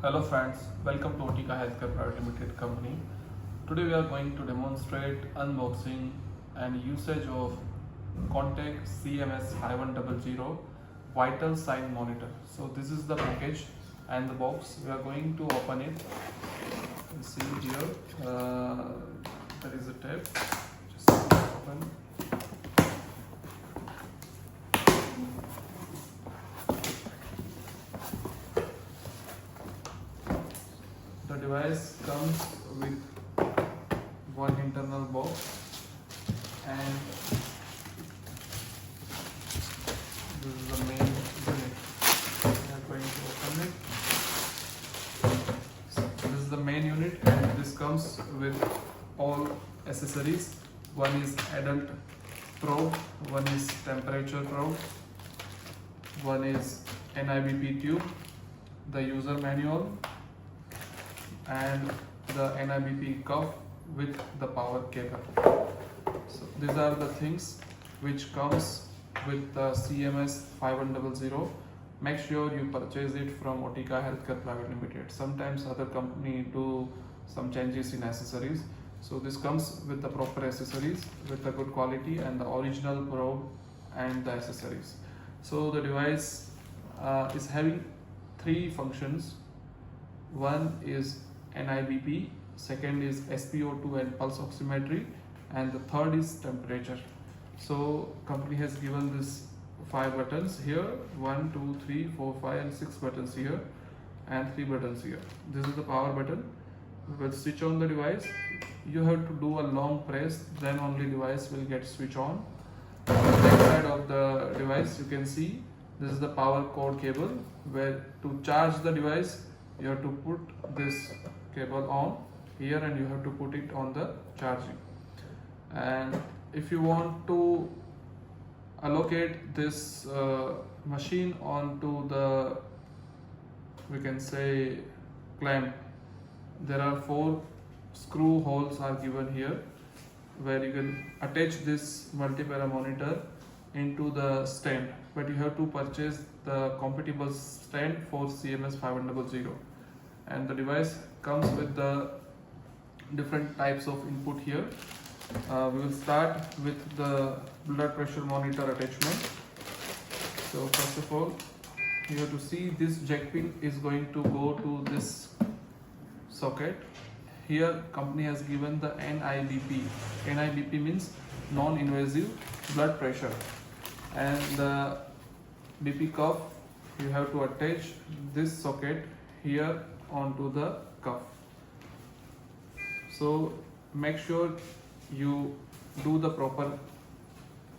Hello friends, welcome to Otica Healthcare Private Limited company. Today we are going to demonstrate unboxing and usage of Contact CMS 5100 Vital Sign Monitor. So this is the package and the box. We are going to open it. You see here, there is a tape. Just open. The device comes with one internal box and this is the main unit. We are going to open it. So this is the main unit and this comes with all accessories. One is adult probe, one is temperature probe, one is NIBP tube, the user manual, and the NIBP cuff with the power cable. So these are the things which comes with the CMS 5100. Make sure you purchase it from Otica Healthcare Private Limited. Sometimes other company do some changes in accessories. So this comes with the proper accessories with the good quality and the original probe and the accessories. So the device is having three functions. One is NIBP, second is SpO2 and pulse oximetry, and the third is temperature. So company has given this 5 buttons here, 1, 2, 3, 4, 5 and 6 buttons here and 3 buttons here. This is the power button. We will switch on the device. You have to do a long press, then only device will get switch on. On the back side of the device you can see this is the power cord cable, where to charge the device you have to put this cable on here and you have to put it on the charging. And if you want to allocate this machine onto the, we can say, clamp, there are 4 screw holes are given here where you can attach this multi-para monitor into the stand, but you have to purchase the compatible stand for CMS 5100. And the device comes with the different types of input here. We will start with the blood pressure monitor attachment. So first of all, you have to see this jack pin is going to go to this socket. Here company has given the NIBP. NIBP means non-invasive blood pressure, and the BP cuff you have to attach this socket here onto the cuff. So make sure you do the proper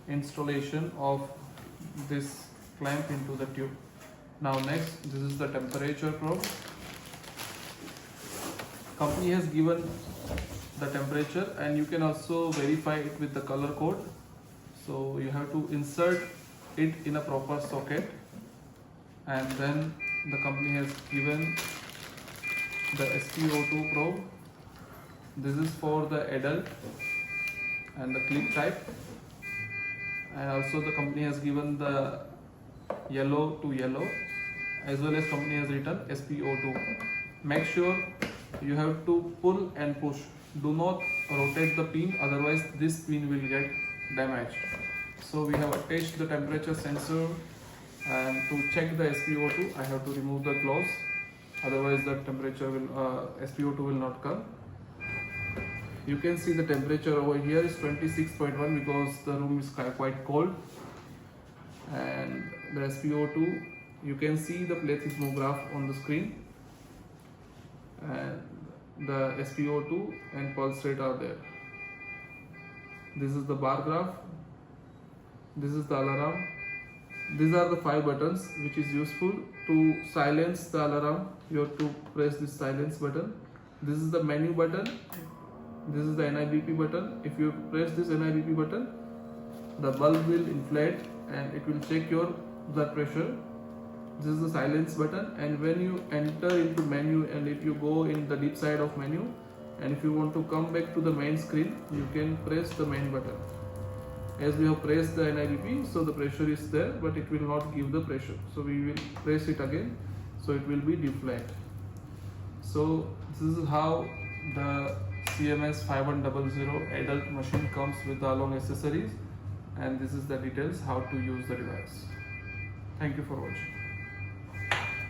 installation of this clamp into the tube. Now next, this is the temperature probe. Company has given the temperature and you can also verify it with the color code. So you have to insert it in a proper socket, and then the company has given the SpO2 probe. This is for the adult and the clip type, and also the company has given the yellow to yellow, as well as company has written SpO2. Make sure you have to pull and push. Do not rotate the pin, otherwise this pin will get damaged. So we have attached the temperature sensor, and to check the SpO2 I have to remove the gloves, otherwise the temperature will SpO2 will not come. You can see the temperature over here is 26.1 because the room is quite cold, and the SpO2, you can see the plethysmograph on the screen, and the SpO2 and pulse rate are there. This is the bar graph, this is the alarm. These are the 5 buttons which is useful to silence the alarm. You have to press this silence button. This is the menu button. This is the NIBP button. If you press this NIBP button, the bulb will inflate and it will check your blood pressure. This is the silence button, and when you enter into menu and if you go in the deep side of menu and if you want to come back to the main screen, you can press the main button. As we have pressed the NIBP, so the pressure is there, but it will not give the pressure. So we will press it again, so it will be deflate. So this is how the CMS 5100 adult machine comes with the along accessories, and this is the details how to use the device. Thank you for watching.